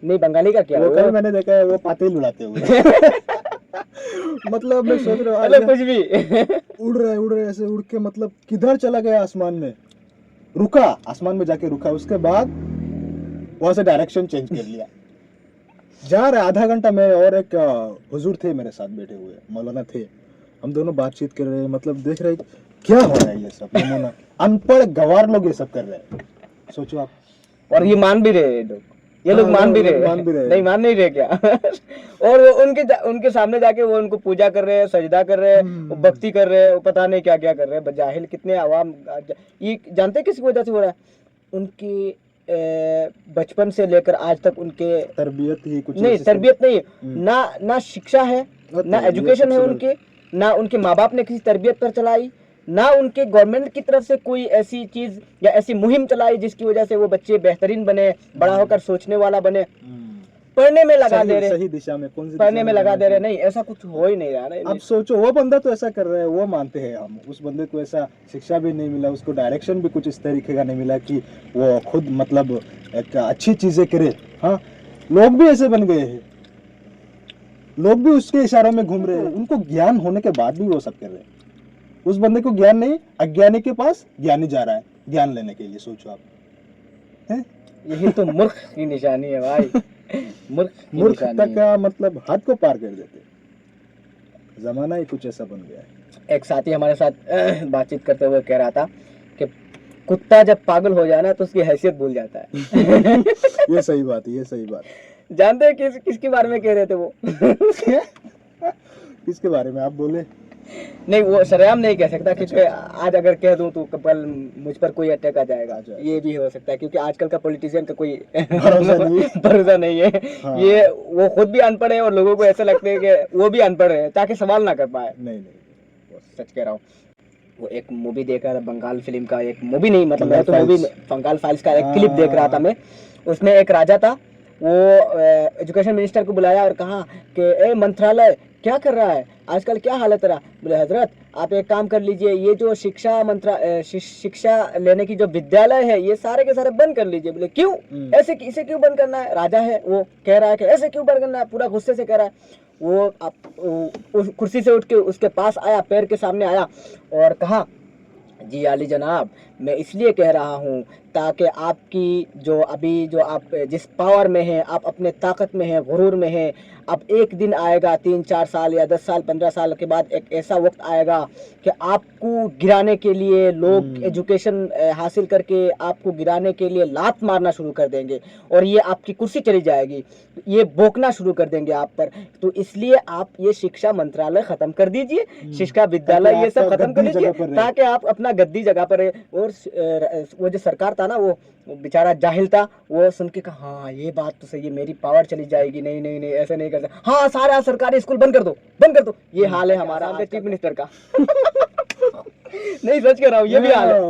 नहीं बंगाली का क्या वो वो कल मैंने देखा है, वो पातिल उड़ाते हुए। मतलब मैं सोच रहा मतलब हूँ कुछ भी। उड़ रहे ऐसे उड़ के मतलब किधर चला गया आसमान में, रुका आसमान में जाके रुका, उसके बाद वहां से डायरेक्शन चेंज कर लिया, जा रहा है आधा घंटा। मैं और एक हुजूर थे मेरे साथ बैठे हुए, मौलाना थे, हम दोनों बातचीत कर रहे हैं, मतलब देख रहे हैं क्या हो रहा है ये सब, नमूना अनपढ़ गवार लोग ये सब कर रहे हैं, सोचो आप। और ये मान भी रहे हैं लोग, ये लोग हाँ, मान भी लोग रहे मान भी रहे नहीं मान नहीं रहे क्या? और वो उनके सामने जाके वो उनको पूजा कर रहे हैं, सजदा कर रहे हैं, वो भक्ति कर रहे हैं, वो पता नहीं क्या क्या कर रहे हैं। जाहिल कितने आवाम ये जानते हैं किस वजह से हो रहा है? उनकी बचपन से लेकर आज तक उनके तरबियत ही कुछ नहीं, ऐसी तरबियत नहीं, ना शिक्षा है, ना ये एजुकेशन है सबसे उनके, ना उनके माँ बाप ने किसी तरबियत पर चलाई, ना उनके गवर्नमेंट की तरफ से कोई ऐसी चीज या ऐसी मुहिम चलाई जिसकी वजह से वो बच्चे बेहतरीन बने, बड़ा होकर सोचने वाला बने। पढ़ने में लगा दे रहे, सही दिशा में, कौन सी पढ़ने दिशा में लगा जाना दे रहे, चाहिए। नहीं ऐसा कुछ हो ही नहीं रहा ना। अब सोचो वो बंदा तो ऐसा कर रहा है, वो मानते हैं हम, उस बंदे को ऐसा शिक्षा भी नहीं मिला, उसको डायरेक्शन भी कुछ इस तरीके का नहीं मिला कि वो खुद मतलब एक अच्छी चीजें करे। हाँ, लोग भी ऐसे बन गए हैं, लोग भी उसके इशारों में घूम रहे हैं, उनको ज्ञान होने के बाद भी वो सब कर रहे हैं। उस बंदे को ज्ञान नहीं, अज्ञानी के पास ज्ञानी जा रहा है ज्ञान लेने के लिए, सोचो आप। हैं? यही तो मूर्ख की निशानी है भाई। मूर्खता का मतलब हद को पार कर देते, जमाना ही कुछ ऐसा बन गया है। एक साथी हमारे साथ बातचीत करते हुए कह रहा था कि कुत्ता जब पागल हो जाए ना तो उसकी हैसियत भूल जाता है। ये सही बात है, ये सही बात है। जानते हैं किसके बारे में कह रहे थे वो? किसके बारे में आप बोले? नहीं वो सरेआम नहीं कह सकता, क्योंकि आज अगर कह दूं तो कल मुझ पर कोई अटैक आ जाएगा, ये भी हो सकता है, क्योंकि आजकल का पॉलिटिशियन का कोई भरोसा नहीं है। हाँ। ये वो खुद भी अनपढ़ है और लोगों को ऐसा लगता है कि वो भी अनपढ़ है ताकि सवाल ना कर पाए। नहीं, सच कह रहा हूँ। वो एक मूवी देख रहा था, बंगाल फिल्म का, एक मूवी नहीं मतलब मैं तो मूवी बंगाल फाइल्स का एक क्लिप देख रहा था मैं। उसमें एक राजा था, वो एजुकेशन मिनिस्टर को बुलाया और कहा कि ए मंत्रालय क्या कर रहा है आजकल, क्या हालत रहा? बोले हजरत आप एक काम कर लीजिए, ये जो शिक्षा लेने की जो विद्यालय है ये सारे के सारे बंद कर लीजिए। बोले क्यों? ऐसे इसे क्यों बंद करना है? राजा है वो कह रहा है कि ऐसे क्यों बंद करना है, पूरा गुस्से से कह रहा है। वो उस कुर्सी से उठ के उसके पास आया, पैर के सामने आया और कहा जी आली जनाब, मैं इसलिए कह रहा हूँ ताकि आपकी जो अभी जो आप जिस पावर में हैं, आप अपने ताकत में हैं, गुरूर में हैं, अब एक दिन आएगा 3-4 साल या 10 साल 15 साल के बाद एक ऐसा वक्त आएगा कि आपको गिराने के लिए लोग एजुकेशन हासिल करके आपको गिराने के लिए लात मारना शुरू कर देंगे और ये आपकी कुर्सी चली जाएगी, ये भोंकना शुरू कर देंगे आप पर। तो इसलिए आप ये शिक्षा मंत्रालय खत्म कर दीजिए, शिक्षा विद्यालय ये सब खत्म कर दीजिए ताकि आप अपना गद्दी जगह पर। और वो जो सरकार था ना, वो बेचारा जाहिल था, वो सुन के कहा हाँ ये बात तो सही है, मेरी पावर चली जाएगी, नहीं नहीं नहीं ऐसे नहीं कर सकते, हाँ सारा सरकारी स्कूल बंद कर दो, बंद कर दो। ये हाल है हमारा चीफ मिनिस्टर का। नहीं सच कह रहा हूँ, ये भी हाल है।